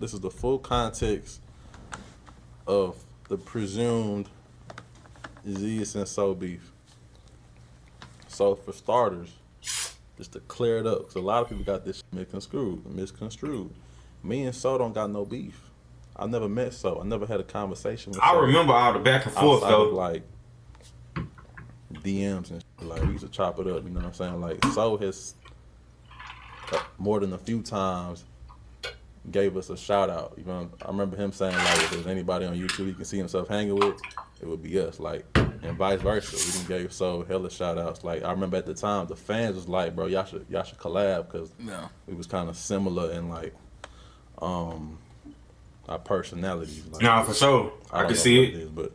this is the full context of the presumed ZIAS and Soul beef. So for starters, just to clear it up, because a lot of people got this misconstrued. Me and So don't got no beef. I never met So. I never had a conversation with So. I remember all the back and forth though. Like DMs and shit. Like we used to chop it up, you know what I'm saying? Like So has more than a few times gave us a shout out. You know, I remember him saying like if there's anybody on YouTube he can see himself hanging with, it would be us. Like and vice versa. We didn't gave So hella shout outs. Like I remember at the time the fans was like, bro, y'all should collab because we was kind of similar in like our personalities. Like, nah, for sure. I can see it. Is, but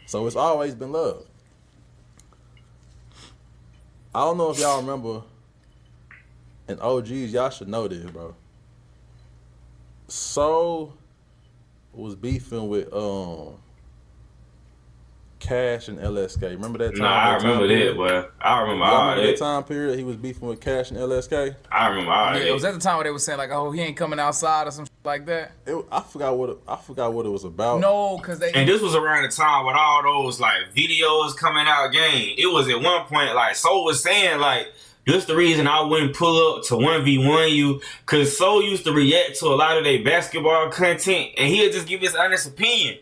so it's always been love. I don't know if y'all remember, and OGs, y'all should know this, bro. So was beefing with Cash and LSK. Remember that time? Nah, I remember that, boy. I remember all that. That time period he was beefing with Cash and LSK. I remember all that. It was at the time where they were saying like, "Oh, he ain't coming outside" or some shit like that. I forgot what it was about. No, cause they. And this was around the time with all those like videos coming out. Game. It was at one point like So was saying like, this the reason I wouldn't pull up to 1v1 you, cause So used to react to a lot of their basketball content, and he'd just give his honest opinion.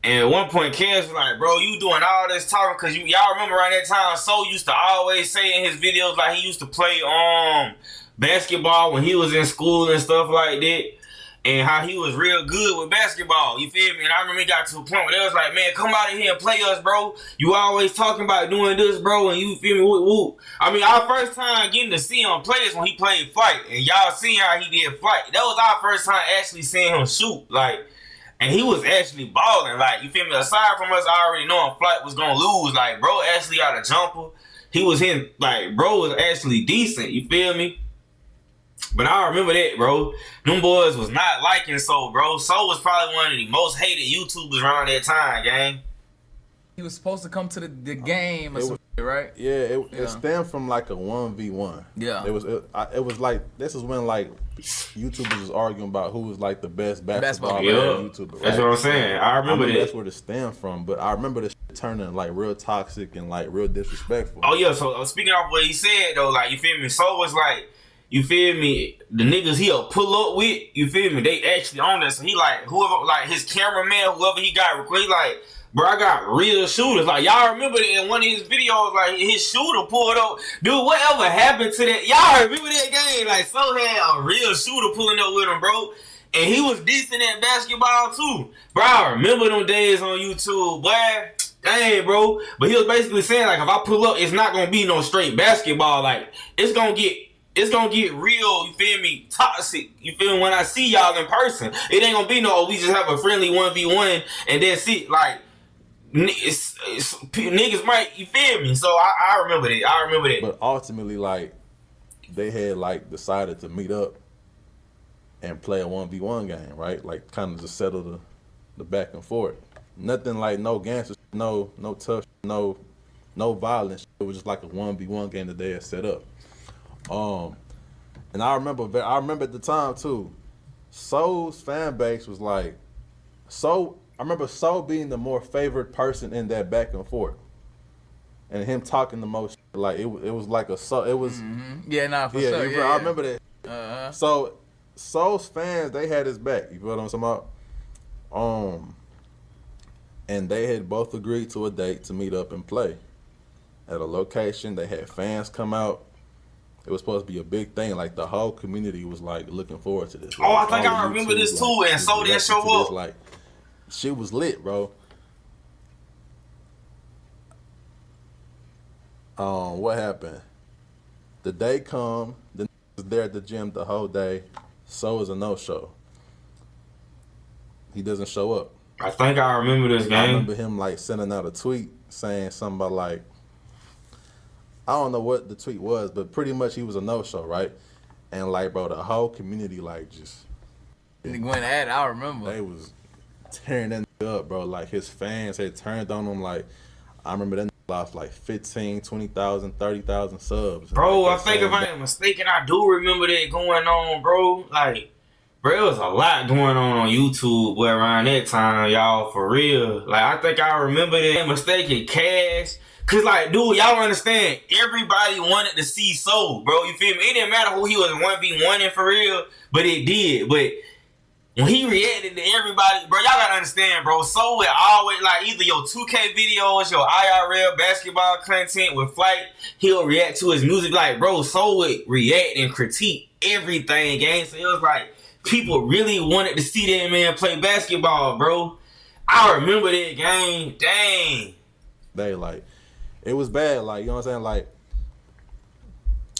And at one point, Cash was like, bro, you doing all this talking, cause y'all remember around that time, So used to always say in his videos like he used to play basketball when he was in school and stuff like that, and how he was real good with basketball, you feel me? And I remember he got to a point where they was like, man, come out of here and play us, bro. You always talking about doing this, bro, and you feel me? Woo, woo. I mean, our first time getting to see him play is when he played Flight, and y'all seen how he did Flight. That was our first time actually seeing him shoot, like. And he was actually balling, like, you feel me? Aside from us already knowing Flight was gonna lose, like, bro actually got a jumper. He was in, like, bro was actually decent, you feel me? But I remember that, bro. Them boys was not liking So, bro. So was probably one of the most hated YouTubers around that time, gang. He was supposed to come to the game or something, right? Yeah, it stemmed from like a 1v1. Yeah. It was like, this is when like YouTubers was arguing about who was like the best basketball YouTuber. Right? That's what I'm saying. I remember that. That's where it stemmed from. But I remember this shit turning like real toxic and like real disrespectful. Oh yeah, so speaking of what he said though, like you feel me, So was like, you feel me, the niggas he'll pull up with, you feel me, they actually on that. So he like, whoever, like his cameraman, whoever he got recorded, like, bro, I got real shooters. Like, y'all remember that in one of his videos, like, his shooter pulled up. Dude, whatever happened to that? Y'all remember that game? Like, So had a real shooter pulling up with him, bro. And he was decent at basketball, too. Bro, I remember them days on YouTube, boy. Dang, bro. But he was basically saying, like, if I pull up, it's not going to be no straight basketball. Like, it's going to get real, you feel me, toxic, you feel me, when I see y'all in person. It ain't going to be no, we just have a friendly 1v1 and that's it. Like, niggas might, you feel me? So I remember that. But ultimately, like, they had like decided to meet up and play a 1v1 game, right? Like, kind of just settle the back and forth. Nothing like no gangster, no tough, no violence. It was just like a 1v1 game that they had set up. And I remember at the time too, Soul's fan base was like, I remember So being the more favorite person in that back and forth, and him talking the most. Like it was like a So. It was Yeah, nah, for sure. Yeah, I remember that. So Soul's fans, they had his back. You feel what I'm talking about? And they had both agreed to a date to meet up and play at a location. They had fans come out. It was supposed to be a big thing. Like the whole community was like looking forward to this. Oh, like, I think I remember this too. And So didn't show up. Like, shit was lit, bro. What happened? The day come, the niggas was there at the gym the whole day. So is a no-show. He doesn't show up. I think I remember this game. I remember him like sending out a tweet saying something about like, I don't know what the tweet was, but pretty much he was a no-show, right? And like, bro, the whole community like just went at it. I remember. They was tearing that nigga up, bro. Like his fans had turned on him. Like I remember that nigga lost like 15, 20,000, 30,000 subs. Bro, like, I think if I ain't mistaken, I do remember that going on, bro. Like Bro, there was a lot going on YouTube boy, around that time, y'all, for real. Like, I think I remember that mistaken Cash. Cause like, dude, y'all understand, everybody wanted to see Soul, bro. You feel me? It didn't matter who he was 1v1ing for real, but it did. But when he reacted to everybody, bro, y'all gotta understand, bro. Soul would always, like, either your 2K videos, your IRL basketball content with Flight, he'll react to his music. Like, bro, Soul would react and critique everything, gang. So it was like, people really wanted to see that man play basketball, bro. I remember that game. Dang. They like, it was bad. Like, you know what I'm saying? Like,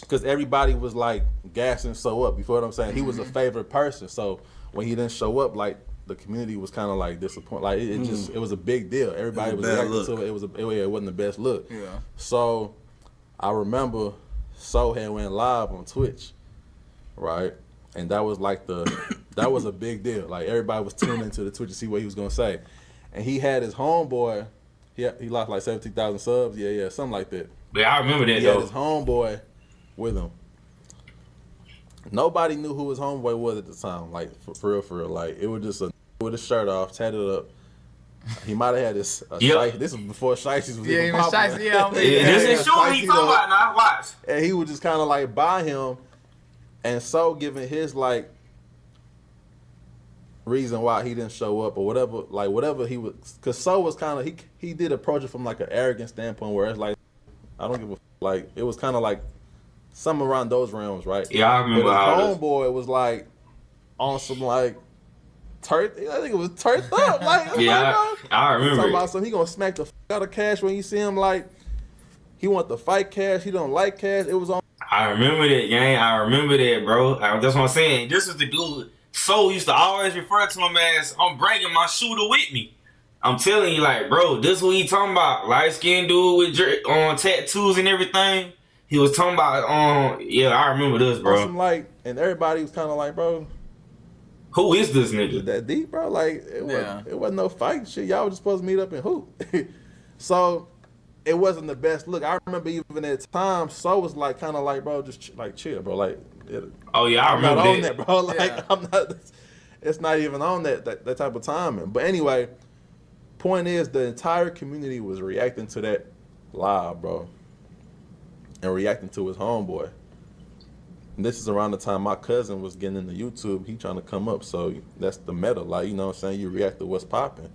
because everybody was like gassing So up. You feel what I'm saying? He was a favorite person. So when he didn't show up, like, the community was kind of like disappointed. Like, it was a big deal. Everybody was reacting to it. It wasn't the best look. Yeah. So I remember So had went live on Twitch, right? And that was like that was a big deal. Like, everybody was tuning into the Twitch to see what he was gonna say. And he had his homeboy, he lost like 17,000 subs, yeah, something like that. Yeah, I remember that, He though. had his homeboy with him. Nobody knew who his homeboy was at the time, like, for real. Like, it was just with his shirt off, tatted up. He might have had this. This was before Shiesties was even popular. This is sure he talking about now. Watch. And he was just kind of like by him, and So giving his like reason why he didn't show up or whatever he was, because So was kind of he did approach it from like an arrogant standpoint where it's like, I don't give a like, it was kind of like something around those realms, right? Yeah, I remember. But his homeboy was like on some like I think it was turned up. Like, yeah, I remember. Talking about something, he gonna smack the out of Cash when you see him. Like, he want to fight Cash. He don't like Cash. It was on. I remember that, gang. I remember that, bro. That's what I'm saying. This was the dude. So used to always refer to him as, I'm bringing my shooter with me. I'm telling you, like, bro, this is what he talking about. Light skinned dude with tattoos and everything. He was talking about, yeah, I remember this, bro. Like, and everybody was kind of like, bro, who is this nigga? Is that deep, bro? Like, it wasn't no fight shit. Y'all were just supposed to meet up and hoop. So it wasn't the best look. I remember even at times, So was like, kind of like, bro, just like chill, bro. Like, oh yeah, I remember I'm not on that, bro. Like, I'm not. It's not even on that type of timing. But anyway, point is, the entire community was reacting to that live, bro, and reacting to his homeboy. And this is around the time my cousin was getting into YouTube. He trying to come up, so that's the meta. Like, you know what I'm saying? You react to what's popping.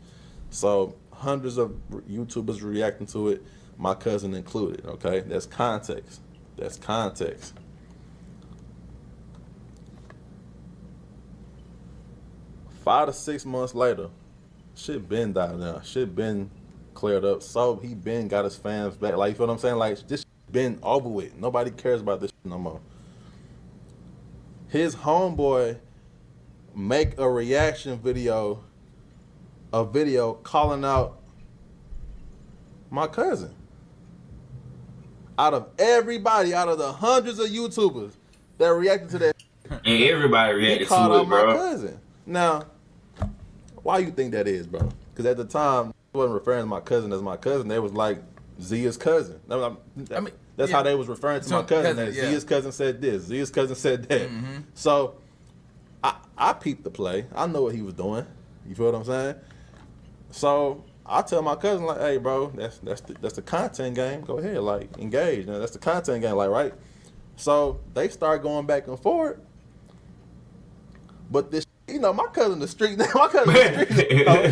So hundreds of YouTubers reacting to it, my cousin included, okay? That's context. That's context. Five to 6 months later, shit been died down. Shit been cleared up. So he been got his fans back. Like, you feel what I'm saying? Like, this been over with. Nobody cares about this shit no more. His homeboy make a reaction video, calling out my cousin. Out of everybody, out of the hundreds of YouTubers that reacted to that, and everybody reacted to it, bro. My cousin. Now, why you think that is, bro? Because at the time, they wasn't referring to my cousin as my cousin. They was like Zia's cousin. That's how they was referring to my cousin. Zia's cousin said this. Zia's cousin said that. Mm-hmm. So I peeped the play. I know what he was doing. You feel what I'm saying? So I tell my cousin, like, hey, bro, that's the content game. Go ahead, like, engage. That's the content game, like, right? So they start going back and forth. But this, you know, my cousin the street. My cousin the street. You know?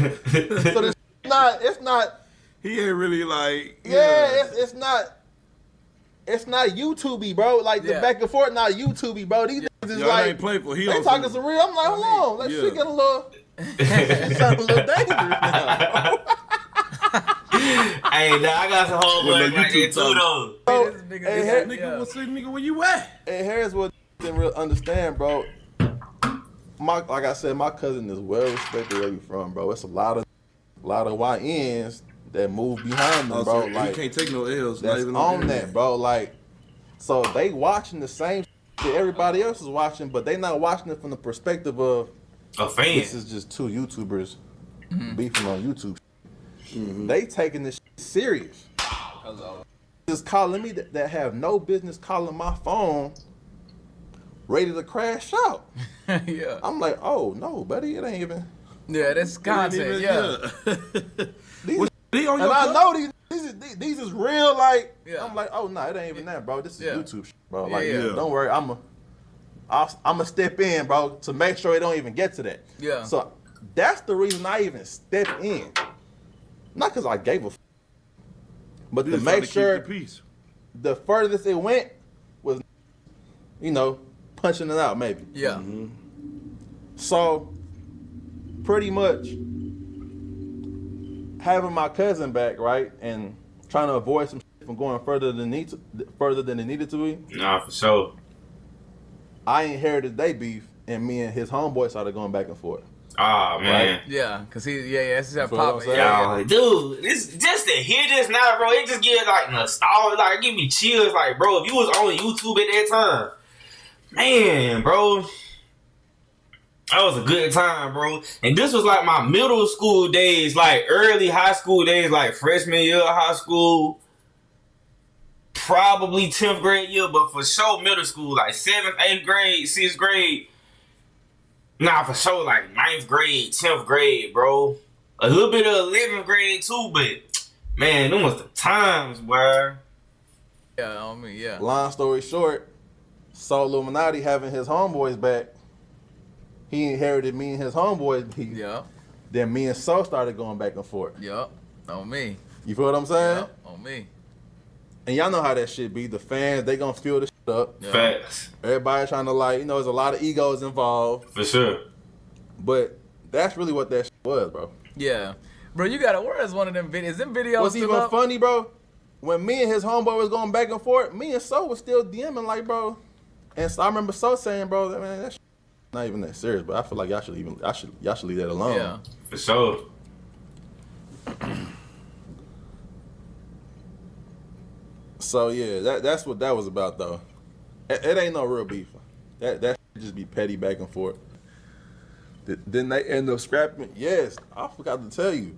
So this it's not. He ain't really like. Yeah, it's not. It's not YouTube-y, bro. Like, the back and forth, not YouTube-y, bro. These niggas is like, ain't playful. He they talking some real. I'm like, hold on, that shit get a little, it sound a little dangerous now. Hey, now I got some homeboys like that too, though. Nigga, what's up, nigga? Where you at? And here's what I didn't really understand, bro. Like I said, my cousin is well respected where you from, bro. It's a lot of YNs that move behind them, bro. So like, you can't take no L's. That's not even on that, bro. Like, so they watching the same that everybody else is watching, but they not watching it from the perspective of a fan. This is just two YouTubers beefing on YouTube. Mm-hmm. They taking this shit serious. Just calling me that have no business calling my phone, ready to crash out. Yeah. I'm like, oh no, buddy, it ain't even. Yeah, that's content. Yeah. These, They on and your I cup? know these is real. Like, Yeah. I'm like, oh no, it ain't even that, bro. This is Yeah. YouTube, bro. Yeah, Like, yeah. don't worry, I'ma step in, bro, to make sure it don't even get to that. Yeah. So that's the reason I even stepped in, not because I gave a, but You to just trying make keep sure the peace. the furthest it went was, punching it out, maybe. Yeah. Mm-hmm. So, pretty much having my cousin back, right, and trying to avoid some shit from going further than it needed to be. Nah, for sure. I inherited they beef, and me and his homeboy started going back and forth. Ah, man. Right. Yeah, cause that's just Feel what I'm popping. saying? Yeah. Yo, dude, this just to hear this now, bro, it just gives like nostalgia, like it give me chills. Like, bro, if you was on YouTube at that time, man, bro, that was a good time, bro. And this was like my middle school days, like early high school days, like freshman year of high school, probably 10th grade year, but for sure middle school, like 7th, 8th grade, 6th grade. Nah, for sure, like 9th grade, 10th grade, bro. A little bit of 11th grade too, but man, them was the times, bro. Yeah, on me. Yeah. Long story short, SOLLUMINATI having his homeboys back, he inherited me and his homeboys beef. Yeah. Then me and So started going back and forth. Yep. On me. You feel what I'm saying? Yep. On me. And y'all know how that shit be. The fans, they gonna fill the shit up. Yeah. Facts, Everybody trying to there's a lot of egos involved. for sure. But that's really what that shit was, bro. Yeah. Bro, you gotta, where is one of them videos? Them videos What's still even up? funny, bro? When me and his homeboy was going back and forth, me and So was still DMing like, bro. And so I remember So saying, bro, man, that shit not even that serious. But I feel like y'all should leave that alone. Yeah. For sure. So yeah, that's what that was about though. It ain't no real beef. That should just be petty back and forth. Then they end up scrapping. Yes, I forgot to tell you.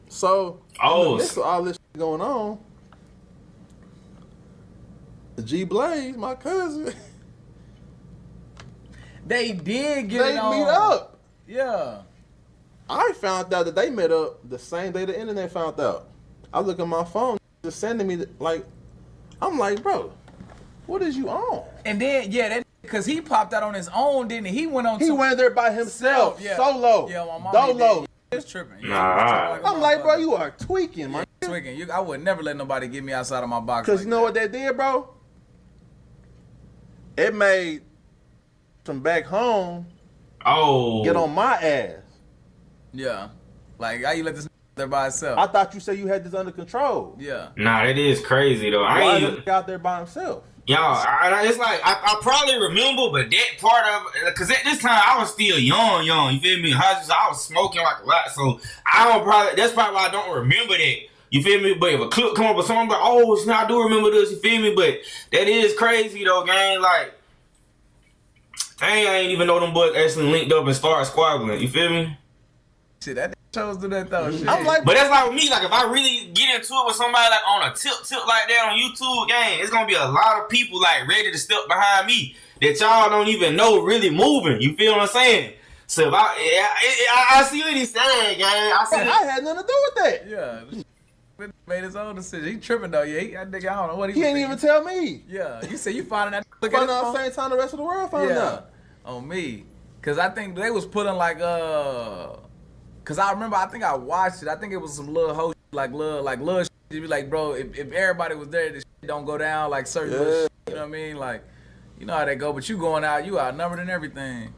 So in the midst of all this shit going on, G Blaze, my cousin, They did get they it on. meet up. Yeah. I found out that they met up the same day the internet found out. I look at my phone, just sending me I'm like, bro, what is you on? And then, that because he popped out on his own, didn't he? He went on He went there by himself, solo, Yeah, my mom dolo. It's tripping. Nah. I'm like, bro, you are tweaking, man. Tweaking. I would never let nobody get me outside of my box. Because like you know what they did, bro? It made from back home get on my ass. Yeah. Like, how you let this there by itself? I thought you said you had this under control. Yeah. Nah, that is crazy though. I Why ain't is he out there by himself? Y'all, it's like I probably remember, but that part of because at this time I was still young. You feel me? I was smoking like a lot, so that's probably why I don't remember that. You feel me? But if a clip come up with something, I'm like, oh, I do remember this. You feel me? But that is crazy though, gang. Like, dang, I ain't even know them boys actually linked up and started squabbling. You feel me? Shit, that chose do that though. Shit. I'm like, But that's like with me. Like if I really get into it with somebody like on a tip like that on YouTube, gang, it's gonna be a lot of people like ready to step behind me that y'all don't even know really moving. You feel what I'm saying? So if I see what he's saying, gang. I had nothing to do with that. Yeah. Made his own decision. He tripping though. Yeah, that nigga, I don't know what He ain't even tell me. Yeah, you said you finding that. Look Found at out his the phone? same time the rest of the world found out. On me, cause I think they was putting like cause I remember I think I watched it. I think it was some little hoe like little shit. You be like, bro, if everybody was there, this shit don't go down like certain little shit. You know what I mean? Like, you know how they go. But you going out, you outnumbered and everything.